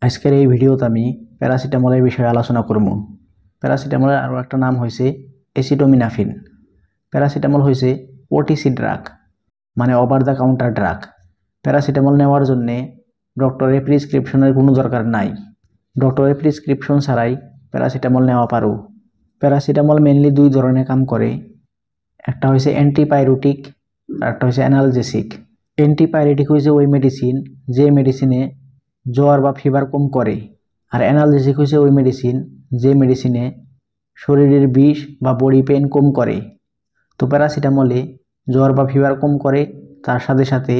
আজকের এই ভিডিওতে আমি প্যারাসিটামলের বিষয়ে আলোচনা করব। প্যারাসিটামলের আরও একটা নাম হয়েছে অ্যাসিটামিনোফেন। প্যারাসিটামল হয়েছে ওটিসি ড্রাগ, মানে over the counter drug. Paracetamol নেওয়ার জন্য ডক্টরের প্রেসক্রিপশনের কোনো দরকার নাই। ডক্টরের প্রেসক্রিপশন ছাড়াই প্যারাসিটামল নেওয়া পারো। প্যারাসিটামল মেনলি দুই ধরনের কাম করে, একটা হয়েছে অ্যান্টিপাইরেটিক আর একটা হয়েছে অ্যানালজেসিক। অ্যান্টিপাইরেটিক হয়েছে ওই মেডিসিন যে মেডিসিনে জ্বর বা ফিভার কম করে, আর অ্যানালজেসিক হয়েছে ওই মেডিসিন যে মেডিসিনে শরীরের বিষ বা বডি পেন কম করে। তো প্যারাসিটামলে জ্বর বা ফিভার কম করে, তার সাথে সাথে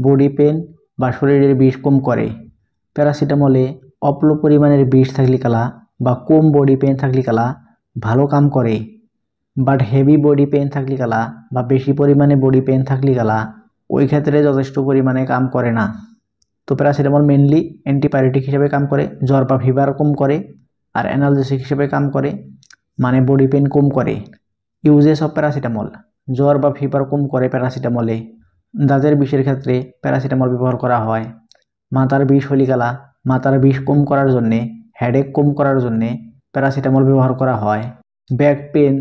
বডি পেন বা শরীরের বিষ কম করে। প্যারাসিটামলে অল্প পরিমাণের বিষ থাকলে কালা বা কম বডি পেন থাকলে কালা ভালো কাম করে, বাট হেভি বডি পেন থাকলে কালা বা বেশি পরিমাণে বডি পেন থাকলে কালা ওই ক্ষেত্রে যথেষ্ট পরিমাণে কাম করে না। তো প্যারাসিটামল মেনলি অ্যান্টিপাইরেটিক হিসেবে কাম করে, জ্বর বা ফিভার কম করে, আর অ্যানালজেসিক হিসেবে কাম করে, মানে বডি পেন কম করে। ইউজেস অফ প্যারাসিটামল: জ্বর বা ফিভার কম করে প্যারাসিটামলে। দাঁতের বিষের ক্ষেত্রে প্যারাসিটামল ব্যবহার করা হয়। মাথার বিষ হলে গেলা মাথার বিষ কম করার জন্যে, হেডেক কম করার জন্যে প্যারাসিটামল ব্যবহার করা হয়। ব্যাক পেন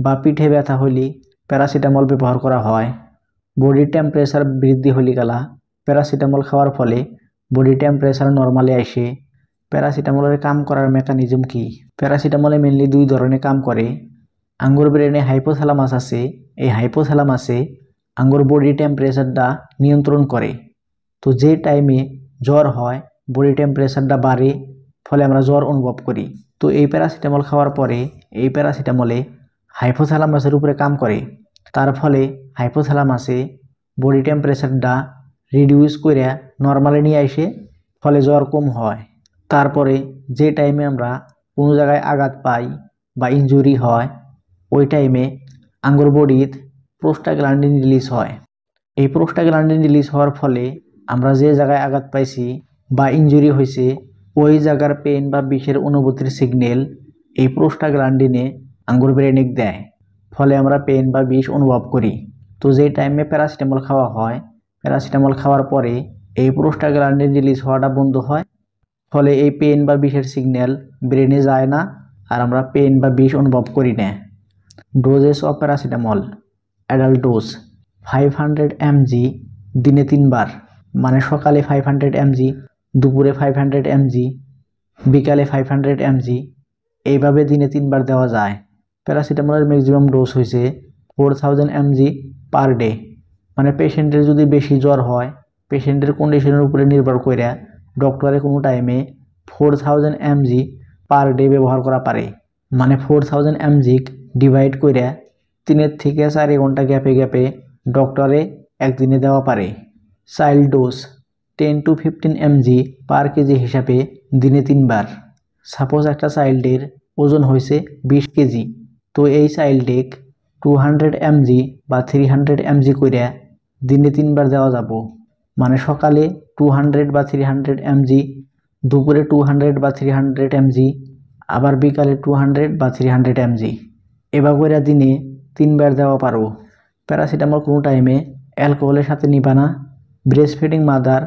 বা পিঠে ব্যথা হলে প্যারাসিটামল ব্যবহার করা হয়। বডি টেম্পারেচার বৃদ্ধি হলে গেলা প্যারাসিটামল খাওয়ার ফলে বডি টেম্পারেচার নর্মালে আসে। প্যারাসিটামলের কাম করার মেকানিজম কি? প্যারাসিটামলে মেনলি দুই ধরনের কাম করে। আঙ্গুর ব্রেনে হাইপোথ্যালামাস আছে, এই হাইপোথ্যালামাসে আঙ্গুর বডি টেম্পারেচারটা নিয়ন্ত্রণ করে। তো যে টাইমে জ্বর হয় বডি টেম্পারেচারটা বাড়ে, ফলে আমরা জ্বর অনুভব করি। তো এই প্যারাসিটামল খাওয়ার পরে এই প্যারাসিটামলে হাইপোথ্যালামাসের উপরে কাম করে, তার ফলে হাইপোথ্যালামাসে বডি টেম্পারেচারটা রিডিউস করে নর্মালে নিয়ে আসে, ফলে জ্বর কম হয়। তারপরে যে টাইমে আমরা কোনো জায়গায় আঘাত পাই বা ইনজুরি হয়, ওই টাইমে আঙ্গুর বডির প্রোস্টাগ্ল্যান্ডিন রিলিজ হয়। এই প্রোস্টাগ্ল্যান্ডিন রিলিজ হওয়ার ফলে আমরা যে জায়গায় আঘাত পাইছি বা ইনজুরি হয়েছে ওই জায়গার পেন বা বিষের অনুভূতির সিগন্যাল এই প্রোস্টাগ্ল্যান্ডিনে আঙ্গুর ব্রেনে দেয়, ফলে আমরা পেন বা বিষ অনুভব করি। তো যে টাইমে প্যারাসিটামল খাওয়া হয়, প্যারাসিটামল খাওয়ার পরে এই প্রোস্টাগ্ল্যান্ডিন রিলিজ হওয়াটা বন্ধ হয়, ফলে এই পেন বা বিষের সিগন্যাল ব্রেনে যায় না, আর আমরা পেন বা বিষ অনুভব করি না। Doses of paracetamol: adult dose 500 mg দিনে 3 বার, মানে সকালে 500 mg, দুপুরে 500 mg, বিকালে 500 mg, এইভাবে দিনে 3 বার দেওয়া যায়। প্যারাসিটামলের ম্যাক্সিমাম ডোজ হয়েছে 4000 mg পার ডে, মানে পেশেন্টের যদি বেশি জ্বর হয় পেশেন্টের কন্ডিশনের উপরে নির্ভর করে ডক্টরে কোনো টাইমে 4000 mg পার ডে ব্যবহার করা পারে, মানে 4000 mg ডিভাইড করে 3 থেকে 4 ঘন্টা গ্যাপে গ্যাপে ডক্টরে একদিনে দেওয়া পারে। Child dose 10 to 15 mg per KG হিসাবে দিনে 3 বার। সাপোজ একটা চাইল্ডের ওজন হয়েছে 20 কেজি, তো এই চাইল্ডেক 200 mg বা 300 mg করে দিনে 3 বার দেওয়া যাব, মানে সকালে 200 বা 300 mg, দুপুরে 200 বা 300 mg, আবার বিকালে 200 বা 300 mg, এবার করে দিনে 3 বার দেওয়া পারো। প্যারাসিটামল কোনো টাইমে অ্যালকোহলের সাথে নিবা না। ব্রেস্ট ফিডিং মাদার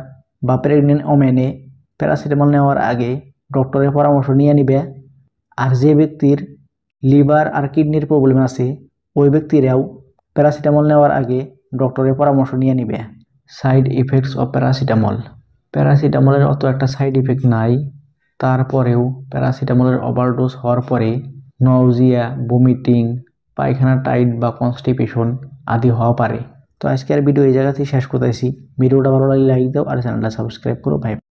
বা প্রেগনেন্ট ওমেনে প্যারাসিটামল নেওয়ার আগে ডক্টরের পরামর্শ নিয়ে নিবে। আর যে ব্যক্তির লিভার আর কিডনির প্রবলেম আছে ওই ব্যক্তিরাও প্যারাসিটামল নেওয়ার আগে ডক্টরের পরামর্শ নিয়ে নিবে। সাইড ইফেক্টস অফ প্যারাসিটামল: প্যারাসিটামলের অত একটা সাইড ইফেক্ট নাই, তারপরেও প্যারাসিটামলের ওভারডোজ হওয়ার পরে নজিয়া, ভমিটিং, পায়খানা টাইট বা কনস্টিপেশন আদি হওয়া পারে। তো আজকের ভিডিও এই জায়গাতেই শেষ করতেছি। ভিডিওটা ভালো লাগলে লাইক দাও আর চ্যানেলটা সাবস্ক্রাইব করো। ভাই।